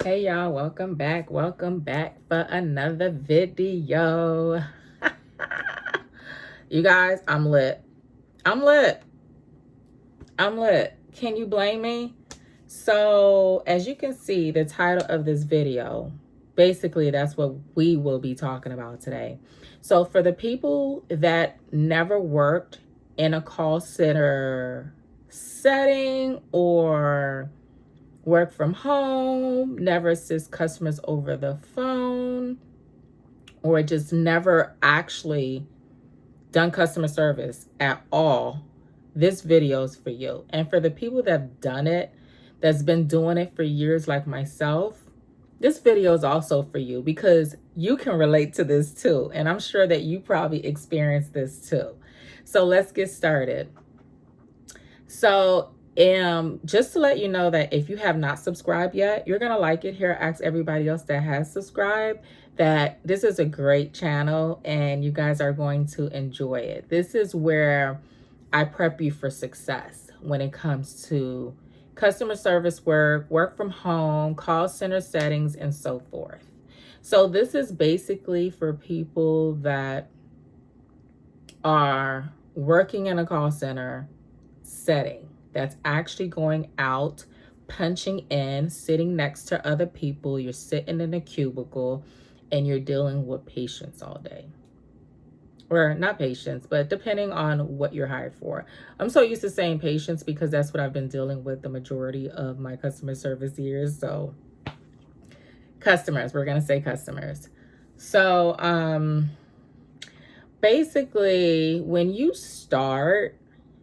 Hey y'all, welcome back for another video. You guys, I'm lit. I'm lit. I'm lit. Can you blame me? So, as you can see, the title of this video, basically that's what we will be talking about today. So, for the people that never worked in a call center setting or work from home, never assist customers over the phone, or just never actually done customer service at all, this video is for you. And for the people that have done it, that's been doing it for years like myself, this video is also for you because you can relate to this too. And I'm sure that you probably experienced this too. So let's get started. So just to let you know that if you have not subscribed yet, you're going to like it here. Ask everybody else that has subscribed that this is a great channel and you guys are going to enjoy it. This is where I prep you for success when it comes to customer service work from home, call center settings, and so forth. So this is basically for people that are working in a call center setting, that's actually going out, punching in, sitting next to other people. You're sitting in a cubicle and you're dealing with patients all day. Or not patients, but depending on what you're hired for. I'm so used to saying patients because that's what I've been dealing with the majority of my customer service years. So customers, we're going to say customers. So basically, when you start,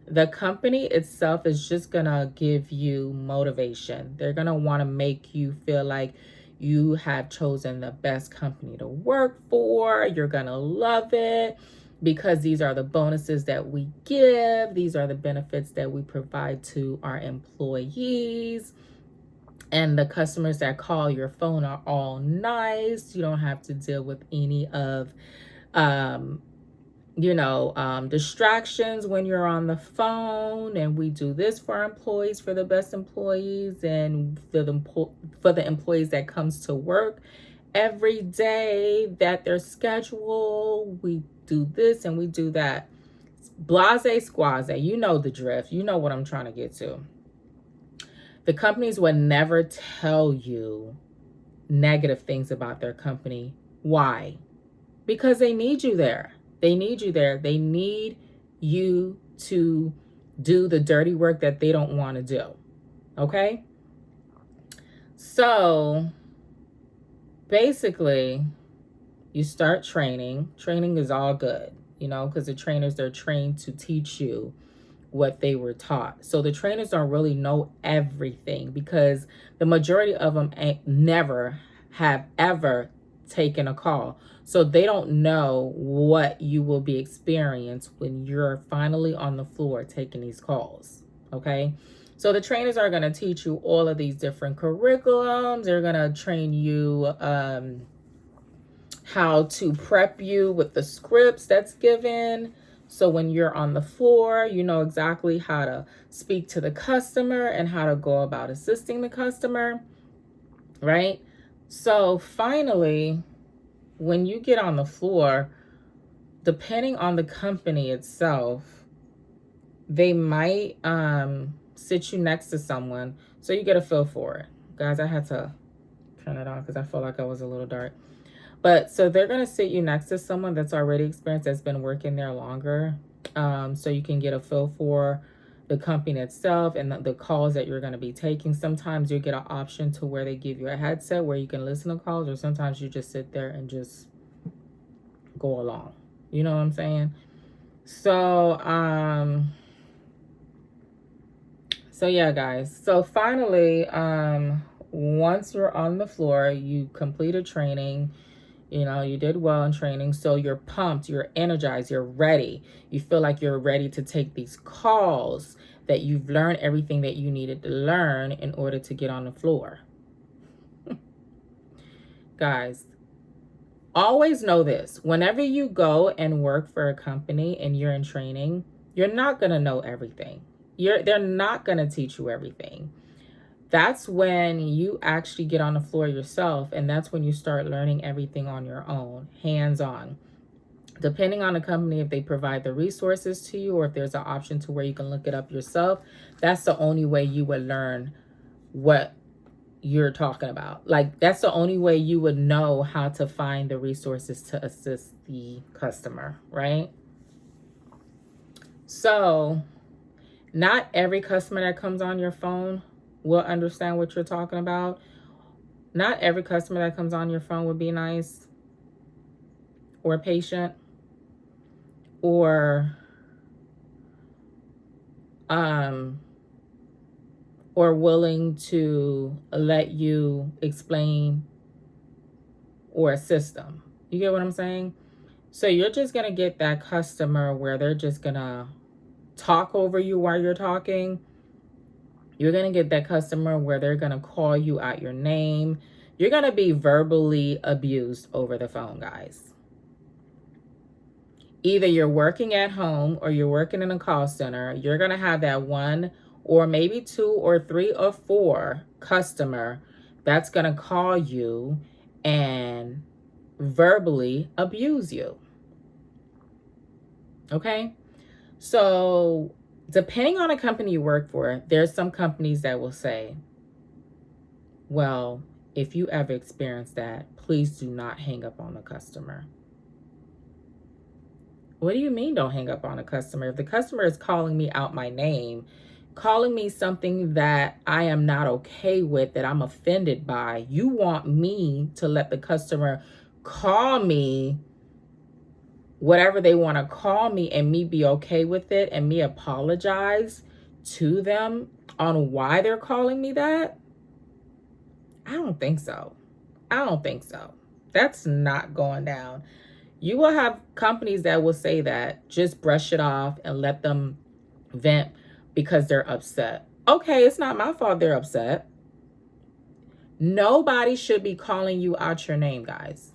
the company itself is just gonna give you motivation. They're gonna want to make you feel like you have chosen the best company to work for. You're gonna love it because these are the bonuses that we give. These are the benefits that we provide to our employees. And the customers that call your phone are all nice. You don't have to deal with any of distractions when you're on the phone. And we do this for our employees, for the best employees, and for the employees that comes to work every day, that their schedule, we do this and we do that. Blase squaze, you know the drift. You know what I'm trying to get to. The companies would never tell you negative things about their company. Why? Because they need you there. They need you there. They need you to do the dirty work that they don't want to do. Okay? So basically, you start training. Training is all good, because the trainers, they're trained to teach you what they were taught. So the trainers don't really know everything because the majority of them never have ever taken a call. So they don't know what you will be experienced when you're finally on the floor taking these calls. Okay. So the trainers are going to teach you all of these different curriculums. They're going to train you how to prep you with the scripts that's given. So when you're on the floor, you know exactly how to speak to the customer and how to go about assisting the customer, right? So finally, when you get on the floor, depending on the company itself, they might sit you next to someone so you get a feel for it. Guys, I had to turn it on because I felt like I was a little dark. But so they're going to sit you next to someone that's already experienced, that's been working there longer. So you can get a feel for the company itself and the calls that you're going to be taking. Sometimes you get an option to where they give you a headset where you can listen to calls, or sometimes you just sit there and just go along. You know what I'm saying? So yeah, guys. So finally, once you're on the floor, you completed training. You did well in training. So you're pumped, you're energized, you're ready. You feel like you're ready to take these calls, that you've learned everything that you needed to learn in order to get on the floor. Guys, always know this. Whenever you go and work for a company and you're in training, you're not going to know everything. They're not going to teach you everything. that's when you actually get on the floor yourself, and that's when you start learning everything on your own, hands-on. Depending on the company, if they provide the resources to you or if there's an option to where you can look it up yourself, that's the only way you would learn what you're talking about. Like, that's the only way you would know how to find the resources to assist the customer, right? So not every customer that comes on your phone will understand what you're talking about. Not every customer that comes on your phone would be nice or patient or willing to let you explain or assist them. You get what I'm saying? So you're just going to get that customer where they're just going to talk over you while you're talking. You're going to get that customer where they're going to call you out your name. You're going to be verbally abused over the phone, guys. Either you're working at home or you're working in a call center. You're going to have that one or maybe two or three or four customer that's going to call you and verbally abuse you. Okay? So depending on the company you work for, there's some companies that will say, well, if you ever experience that, please do not hang up on the customer. What do you mean don't hang up on a customer? If the customer is calling me out my name, calling me something that I am not okay with, that I'm offended by, you want me to let the customer call me whatever they want to call me and me be okay with it and me apologize to them on why they're calling me that? I don't think so. I don't think so. That's not going down. You will have companies that will say that, just brush it off and let them vent because they're upset. Okay, it's not my fault they're upset. Nobody should be calling you out your name, guys,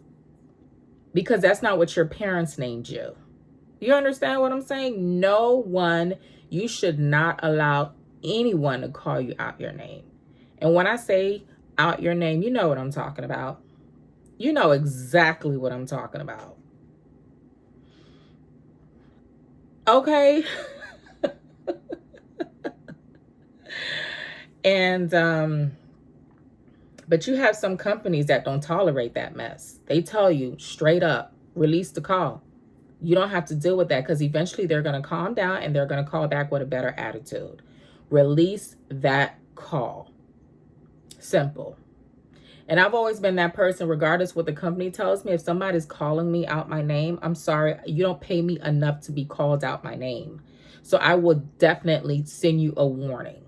because that's not what your parents named you. You understand what I'm saying? No one, you should not allow anyone to call you out your name. And when I say out your name, you know what I'm talking about. You know exactly what I'm talking about. Okay? And, but you have some companies that don't tolerate that mess. They tell you straight up, release the call. You don't have to deal with that because eventually they're going to calm down and they're going to call back with a better attitude. Release that call. Simple. And I've always been that person, regardless what the company tells me. If somebody's calling me out my name, I'm sorry, you don't pay me enough to be called out my name. So I will definitely send you a warning.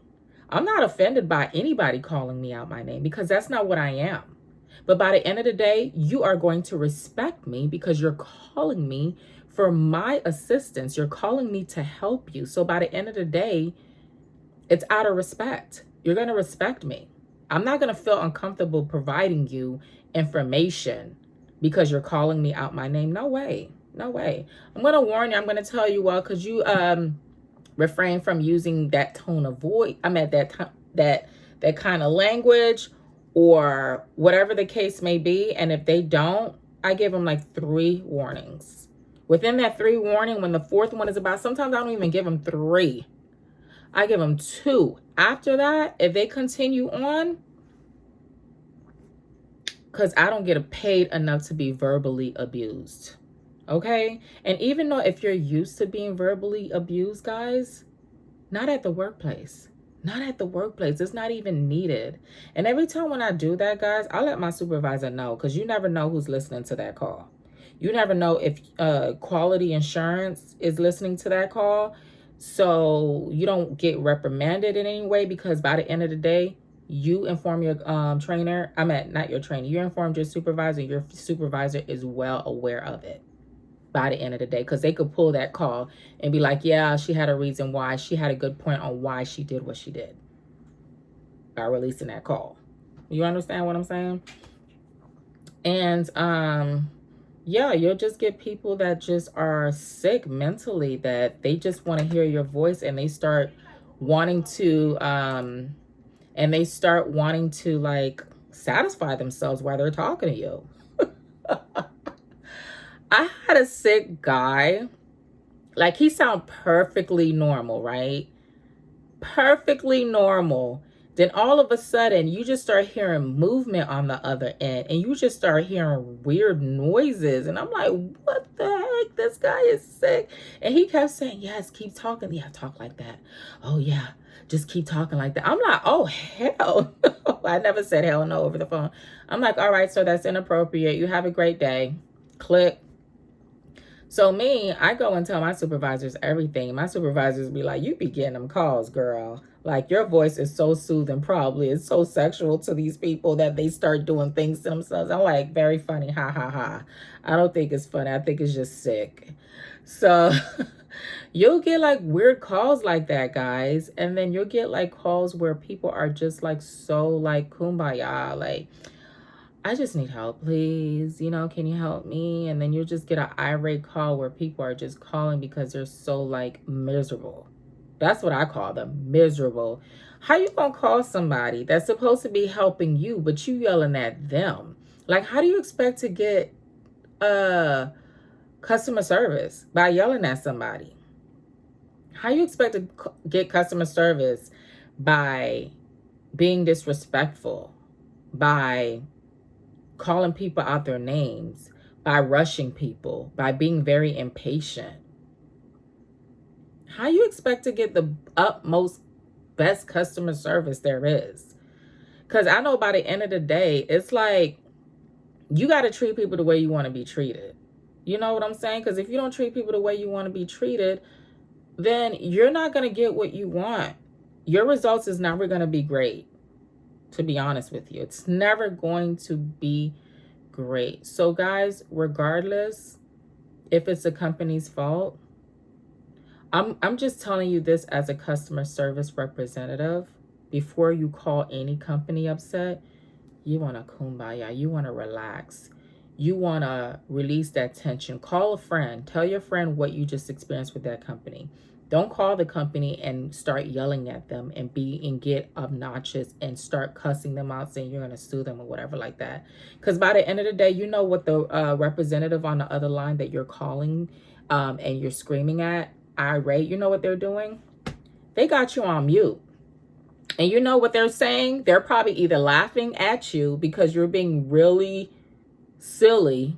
I'm not offended by anybody calling me out my name because that's not what I am. But by the end of the day, you are going to respect me because you're calling me for my assistance. You're calling me to help you. So by the end of the day, it's out of respect. You're going to respect me. I'm not going to feel uncomfortable providing you information because you're calling me out my name. No way. No way. I'm going to warn you. I'm going to tell you, well, because you refrain from using that tone of voice. I'm at that kind of language or whatever the case may be. And if they don't, I give them like 3 warnings. Within that 3 warning, when the 4th one is about, sometimes I don't even give them 3. I give them 2. After that, if they continue on, because I don't get paid enough to be verbally abused. Okay? And even though if you're used to being verbally abused, guys, not at the workplace. Not at the workplace. It's not even needed. And every time when I do that, guys, I let my supervisor know because you never know who's listening to that call. You never know if quality insurance is listening to that call. So you don't get reprimanded in any way because by the end of the day, you inform your trainer. Not your trainer. You informed your supervisor. Your supervisor is well aware of it by the end of the day because they could pull that call and be like, yeah, she had a reason why. She had a good point on why she did what she did by releasing that call. You understand what I'm saying? And yeah, you'll just get people that just are sick mentally, that they just want to hear your voice and they start wanting to and they start wanting to like satisfy themselves while they're talking to you. I had a sick guy, like he sound perfectly normal, right? Perfectly normal. Then all of a sudden you just start hearing movement on the other end, and you just start hearing weird noises, and I'm like, what the heck? This guy is sick. And he kept saying, yes, keep talking. Yeah, talk like that. Oh yeah, just keep talking like that. I'm like, oh hell no. I never said hell no over the phone. I'm like, all right, so that's inappropriate. You have a great day. Click. So me, I go and tell my supervisors everything. My supervisors be like, you be getting them calls, girl. Like, your voice is so soothing, probably. It's so sexual to these people that they start doing things to themselves. I'm like, very funny. Ha, ha, ha. I don't think it's funny. I think it's just sick. So you'll get like weird calls like that, guys. And then you'll get like calls where people are just like so like kumbaya. Like, I just need help, please. You know, can you help me? And then you'll just get an irate call where people are just calling because they're so like miserable. That's what I call them, miserable. How you gonna call somebody that's supposed to be helping you, but you yelling at them? Like, how do you expect to get customer service by yelling at somebody? How you expect to get customer service by being disrespectful, by calling people out their names, by rushing people, by being very impatient? How you expect to get the utmost best customer service there is? Because I know by the end of the day, it's like you got to treat people the way you want to be treated. You know what I'm saying? Because if you don't treat people the way you want to be treated, then you're not going to get what you want. Your results is never going to be great, to be honest with you. It's never going to be great. So guys, regardless if it's a company's fault, I'm just telling you this as a customer service representative. Before you call any company upset, you want to kumbaya. You want to relax. You want to release that tension. Call a friend. Tell your friend what you just experienced with that company. Don't call the company and start yelling at them and get obnoxious and start cussing them out, saying you're going to sue them or whatever like that. Because by the end of the day, you know what the representative on the other line that you're calling and you're screaming at, irate, you know what they're doing? They got you on mute. And you know what they're saying? They're probably either laughing at you because you're being really silly.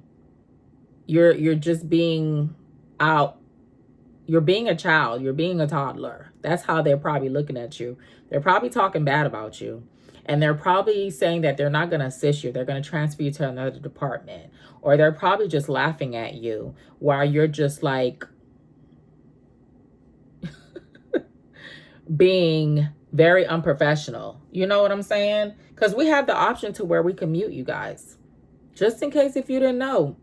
You're just being out. You're being a child. You're being a toddler. That's how they're probably looking at you. They're probably talking bad about you. And they're probably saying that they're not going to assist you. They're going to transfer you to another department. Or they're probably just laughing at you while you're just like being very unprofessional. You know what I'm saying? Because we have the option to where we can mute you guys. Just in case if you didn't know.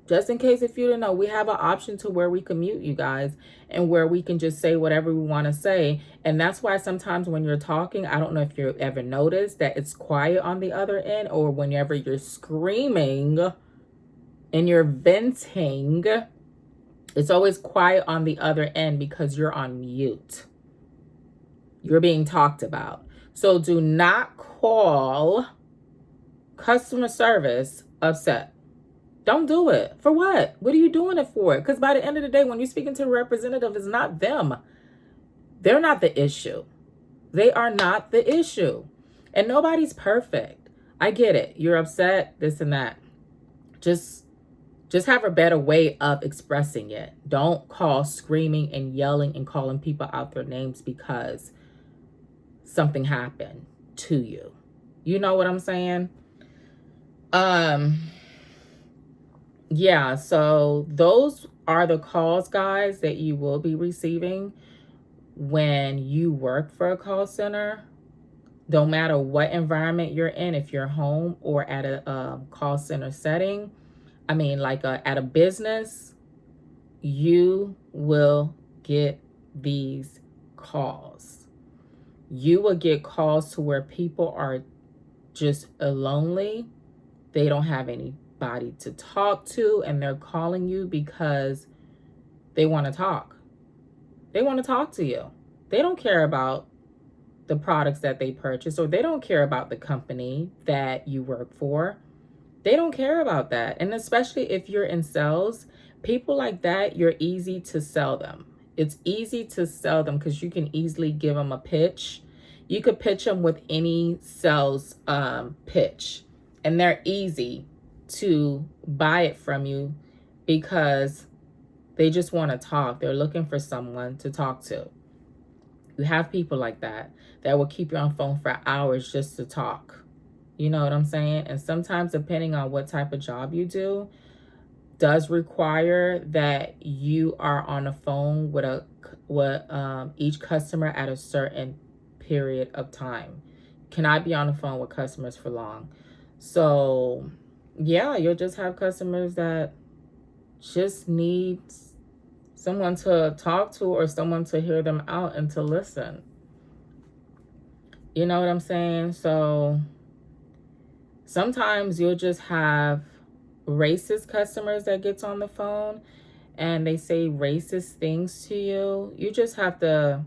Just in case if you didn't know, we have an option to where we can mute you guys and where we can just say whatever we want to say. And that's why sometimes when you're talking, I don't know if you ever noticed that it's quiet on the other end, or whenever you're screaming and you're venting, it's always quiet on the other end because you're on mute. You're being talked about. So do not call customer service upset. Don't do it. For what? What are you doing it for? Because by the end of the day, when you're speaking to a representative, it's not them. They're not the issue. They are not the issue. And nobody's perfect. I get it. You're upset, this and that. Just have a better way of expressing it. Don't call screaming and yelling and calling people out their names because something happened to you. You know what I'm saying? Yeah, so those are the calls, guys, that you will be receiving when you work for a call center. No matter what environment you're in, if you're home or at a call center setting, I mean, like at a business, you will get these calls. You will get calls to where people are just lonely. They don't have anybody to talk to, and they're calling you because they want to talk. They want to talk to you. They don't care about the products that they purchase, or they don't care about the company that you work for. They don't care about that. And especially if you're in sales, people like that, you're easy to sell them. It's easy to sell them because you can easily give them a pitch. You could pitch them with any sales pitch, and they're easy to buy it from you because they just want to talk. They're looking for someone to talk to. You have people like that will keep you on phone for hours just to talk. You know what I'm saying? And sometimes, depending on what type of job you do, does require that you are on the phone with each customer at a certain period of time. Cannot be on the phone with customers for long. So yeah, you'll just have customers that just need someone to talk to or someone to hear them out and to listen. You know what I'm saying? So sometimes you'll just have racist customers that gets on the phone and they say racist things to you. You just have to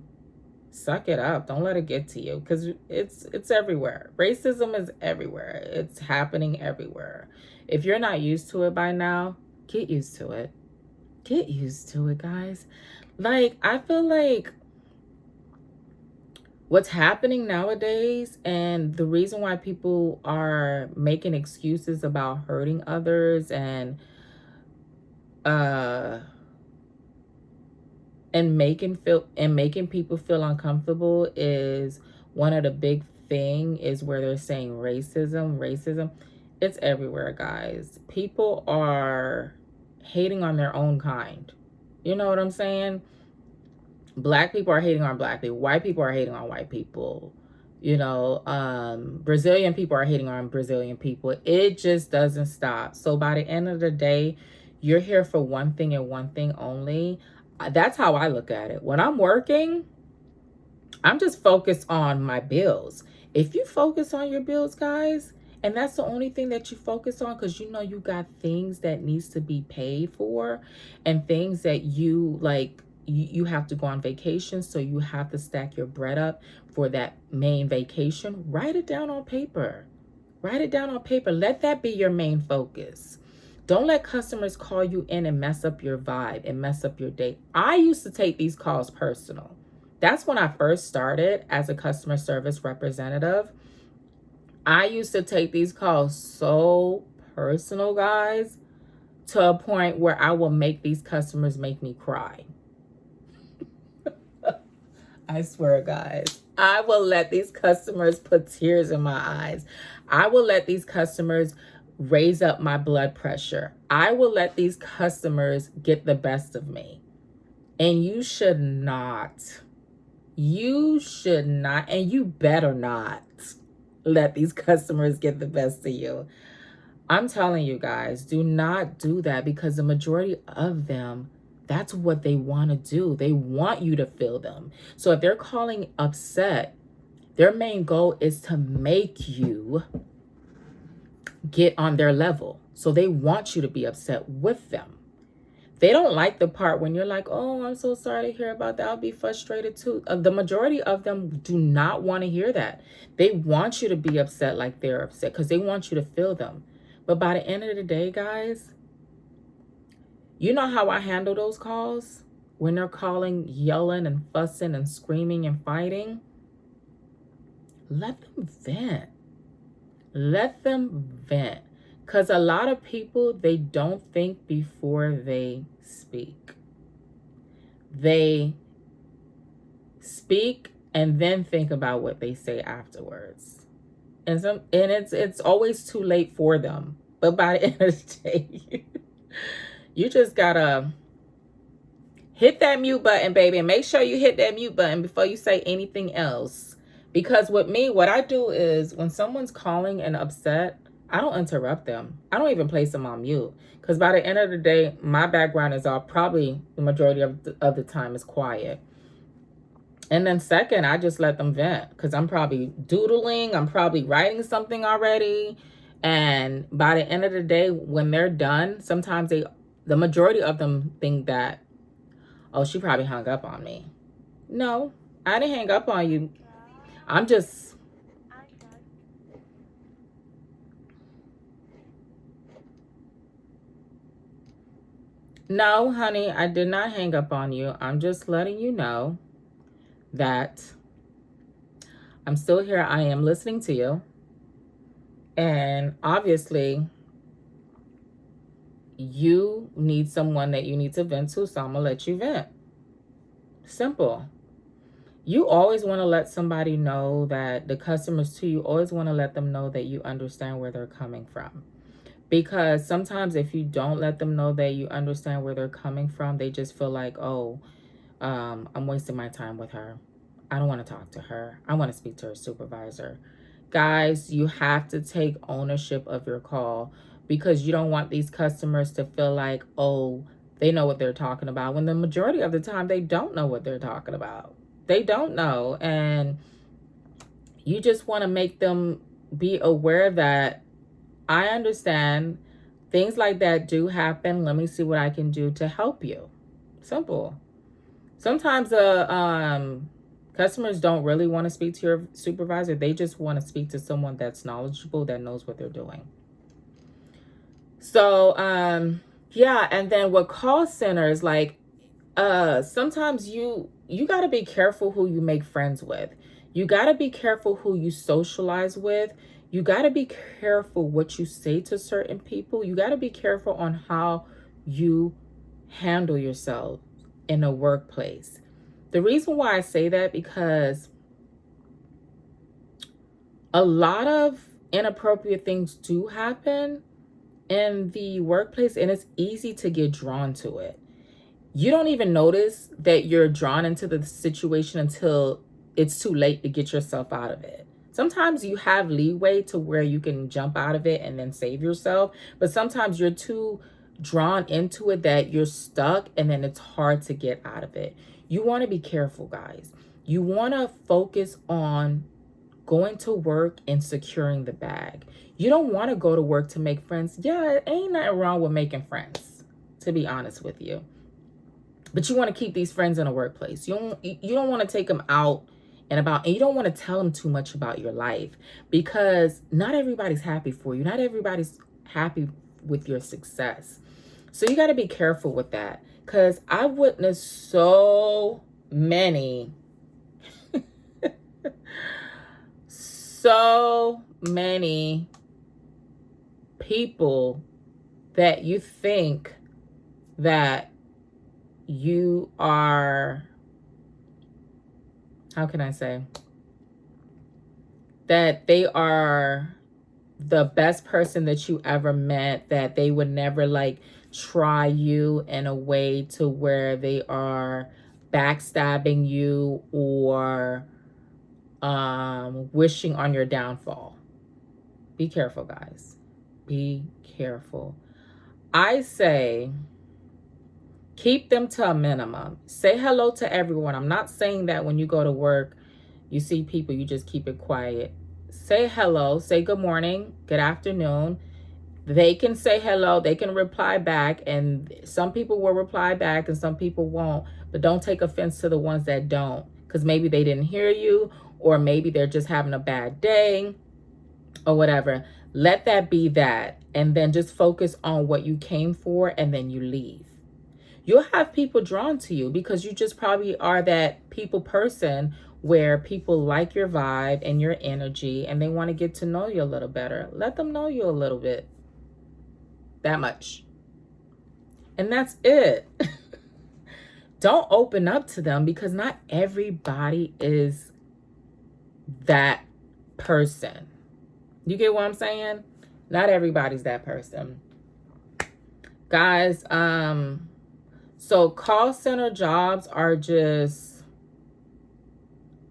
suck it up. Don't let it get to you, because it's everywhere. Racism is everywhere. It's happening everywhere. If you're not used to it by now, get used to it. Get used to it, guys. Like, I feel like what's happening nowadays, and the reason why people are making excuses about hurting others and making people feel uncomfortable, is one of the big thing is where they're saying racism. It's everywhere, guys. People are hating on their own kind. You know what I'm saying? Black people are hating on black people. White people are hating on white people. You know, Brazilian people are hating on Brazilian people. It just doesn't stop. So by the end of the day, you're here for one thing and one thing only. That's how I look at it. When I'm working, I'm just focused on my bills. If you focus on your bills, guys, and that's the only thing that you focus on, because you know you got things that needs to be paid for and things that you like, you have to go on vacation, so you have to stack your bread up for that main vacation. Write it down on paper. Write it down on paper. Let that be your main focus. Don't let customers call you in and mess up your vibe and mess up your day. I used to take these calls personal. That's when I first started as a customer service representative. I used to take these calls so personal, guys, to a point where I will make these customers make me cry. I swear, guys, I will let these customers put tears in my eyes. I will let these customers raise up my blood pressure. I will let these customers get the best of me. And you should not. You should not, and you better not let these customers get the best of you. I'm telling you guys, do not do that, because the majority of them, that's what they want to do. They want you to feel them. So if they're calling upset, their main goal is to make you get on their level. So they want you to be upset with them. They don't like the part when you're like, oh, I'm so sorry to hear about that. I'll be frustrated too. The majority of them do not want to hear that. They want you to be upset like they're upset, because they want you to feel them. But by the end of the day, guys, you know how I handle those calls? When they're calling, yelling and fussing and screaming and fighting, let them vent. Let them vent. Because a lot of people, they don't think before they speak. They speak and then think about what they say afterwards. And it's always too late for them. But by the end of the day, you just gotta hit that mute button, baby. And make sure you hit that mute button before you say anything else. Because with me, what I do is when someone's calling and upset, I don't interrupt them. I don't even place them on mute. Because by the end of the day, my background is all, probably the majority of the time, is quiet. And then second, I just let them vent. Because I'm probably doodling. I'm probably writing something already. And by the end of the day, when they're done, sometimes the majority of them think that, oh, she probably hung up on me. No, I didn't hang up on you. I'm just, no, honey, I did not hang up on you. I'm just letting you know that I'm still here. I am listening to you. And obviously, you need someone that you need to vent to, so I'm going to let you vent. Simple. You always want to let somebody know that the customers too, you always want to let them know that you understand where they're coming from. Because sometimes if you don't let them know that you understand where they're coming from, they just feel like, oh, I'm wasting my time with her. I don't want to talk to her. I want to speak to her supervisor. Guys, you have to take ownership of your call, because you don't want these customers to feel like, oh, they know what they're talking about, when the majority of the time they don't know what they're talking about. They don't know. And you just want to make them be aware that I understand things like that do happen. Let me see what I can do to help you. Simple. Sometimes customers don't really want to speak to your supervisor. They just want to speak to someone that's knowledgeable, that knows what they're doing. So, yeah. And then with call centers, like, sometimes you got to be careful who you make friends with. You got to be careful who you socialize with. You got to be careful what you say to certain people. You got to be careful on how you handle yourself in a workplace. The reason why I say that, because a lot of inappropriate things do happen in the workplace, and it's easy to get drawn to it. You don't even notice that you're drawn into the situation until it's too late to get yourself out of it. Sometimes you have leeway to where you can jump out of it and then save yourself, but sometimes you're too drawn into it that you're stuck, and then it's hard to get out of it. You want to be careful, guys. You want to focus on going to work and securing the bag. You don't want to go to work to make friends. Yeah, ain't nothing wrong with making friends, to be honest with you. But you want to keep these friends in a workplace. You don't want to take them out and about, and you don't want to tell them too much about your life, because not everybody's happy for you. Not everybody's happy with your success. So you got to be careful with that, because I've witnessed so many so many people that you think that you are, how can I say, that they are the best person that you ever met, that they would never like try you in a way to where they are backstabbing you or wishing on your downfall. Be careful, guys. Be careful. I say keep them to a minimum. Say hello to everyone. I'm not saying that when you go to work, you see people, you just keep it quiet. Say hello. Say good morning, good afternoon. They can say hello. They can reply back. And some people will reply back and some people won't. But don't take offense to the ones that don't, because maybe they didn't hear you, or maybe they're just having a bad day or whatever. Let that be that. And then just focus on what you came for, and then you leave. You'll have people drawn to you because you just probably are that people person where people like your vibe and your energy, and they want to get to know you a little better. Let them know you a little bit. That much. And that's it. Don't open up to them, because not everybody is that person. You get what I'm saying? Not everybody's that person. Guys, so call center jobs are just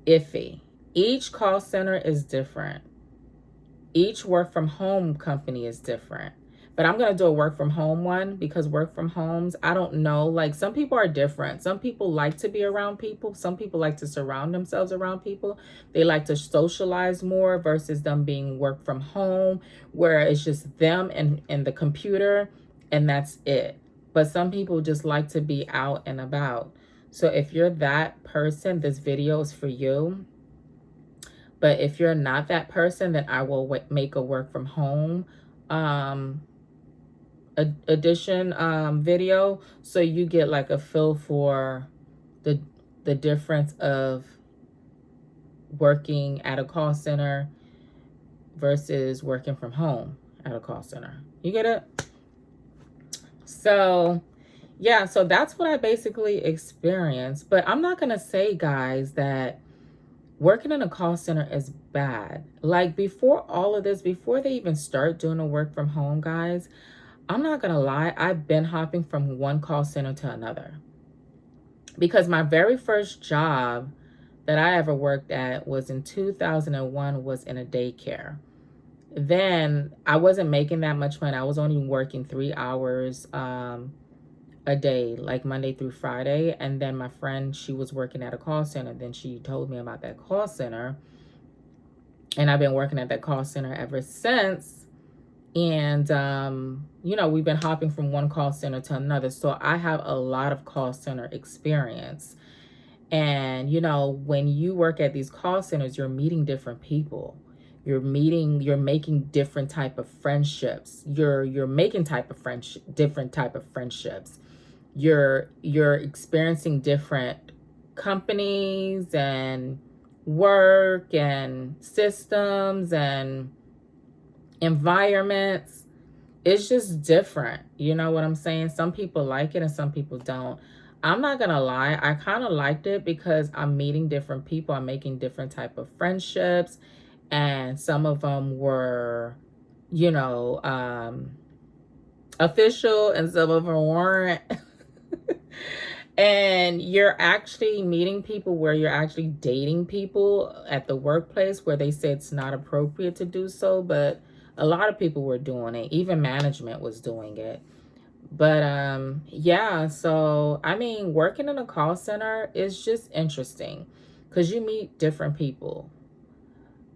iffy. Each call center is different. Each work from home company is different. But I'm going to do a work from home one, because work from homes, I don't know. Like, some people are different. Some people like to be around people. Some people like to surround themselves around people. They like to socialize more versus them being work from home, where it's just them and the computer, and that's it. But some people just like to be out and about. So if you're that person, this video is for you. But if you're not that person, then I will make a work from home um, edition video, so you get like a feel for the difference of working at a call center versus working from home at a call center. You get it? So yeah, so that's what I basically experienced. But I'm not gonna say, guys, that working in a call center is bad. Like, before all of this, before they even start doing a work from home, guys, I'm not gonna lie, I've been hopping from one call center to another. Because my very first job that I ever worked at was in 2001, was in a daycare. Then I wasn't making that much money. I was only working 3 hours a day, like Monday through Friday. And then my friend, she was working at a call center. Then she told me about that call center. And I've been working at that call center ever since. And, you know, we've been hopping from one call center to another. So I have a lot of call center experience. And, you know, when you work at these call centers, you're meeting different people. You're making different type of friendships. You're making different type of friendships. You're experiencing different companies and work and systems and environments. It's just different. You know what I'm saying? Some people like it and some people don't. I'm not gonna lie, I kind of liked it because I'm meeting different people. I'm making different type of friendships, and some of them were, you know, official, and some of them weren't. And you're actually meeting people where you're actually dating people at the workplace, where they say it's not appropriate to do so, but a lot of people were doing it. Even management was doing it. But yeah, so I mean, working in a call center is just interesting because you meet different people.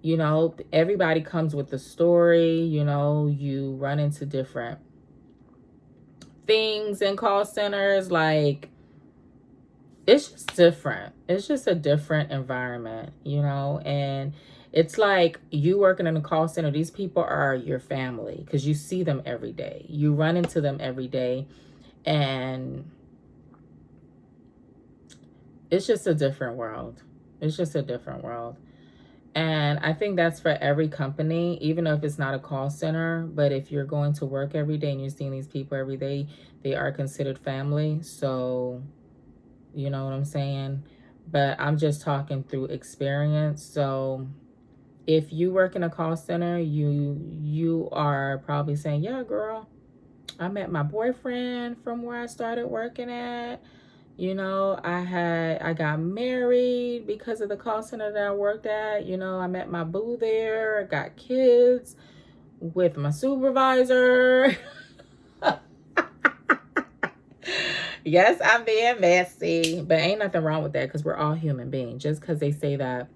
You know, everybody comes with a story. You know, you run into different things in call centers. Like, it's just different. It's just a different environment, you know. And it's like, you working in a call center, these people are your family because you see them every day. You run into them every day. And it's just a different world. It's just a different world. And I think that's for every company, even if it's not a call center. But if you're going to work every day and you're seeing these people every day, they are considered family. So, you know what I'm saying? But I'm just talking through experience. So if you work in a call center, you are probably saying, yeah, girl, I met my boyfriend from where I started working at. You know, I got married because of the call center that I worked at. You know, I met my boo there. I got kids with my supervisor. Yes, I'm being messy, but ain't nothing wrong with that because we're all human beings. Just because they say that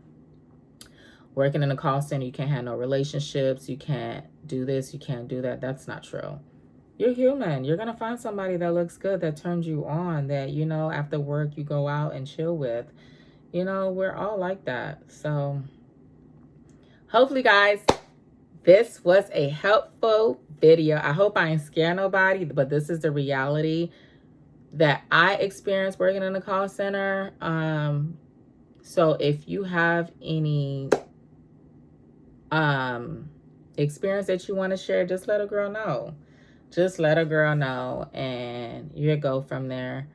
working in a call center, you can't have no relationships, you can't do this, you can't do that, that's not true. You're human. You're going to find somebody that looks good, that turns you on, that, you know, after work you go out and chill with. You know, we're all like that. So hopefully, guys, this was a helpful video. I hope I ain't scare nobody, but this is the reality that I experienced working in a call center. So if you have any experience that you want to share, just let a girl know. Just let a girl know, and you go from there.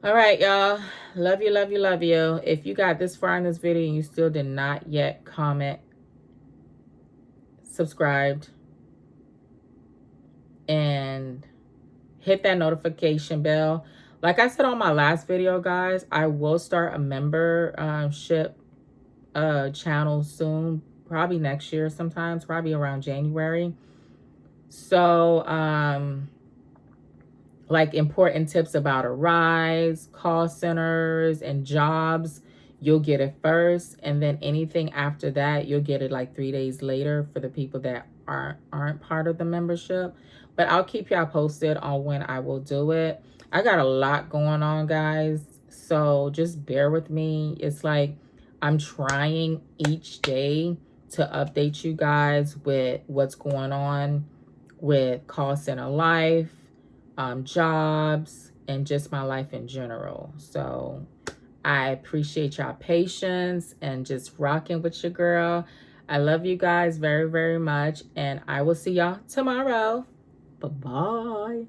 All right, y'all. Love you, love you, love you. If you got this far in this video and you still did not yet comment, subscribed, and hit that notification bell. Like I said on my last video, guys, I will start a membership channel soon, probably next year sometimes, probably around January. So, like important tips about Arise, call centers, and jobs, you'll get it first. And then anything after that, you'll get it like 3 days later for the people that aren't part of the membership. But I'll keep y'all posted on when I will do it. I got a lot going on, guys. So just bear with me. It's like I'm trying each day to update you guys with what's going on with call center life, jobs, and just my life in general. So I appreciate y'all patience and just rocking with your girl. I love you guys very, very much. And I will see y'all tomorrow. Bye-bye.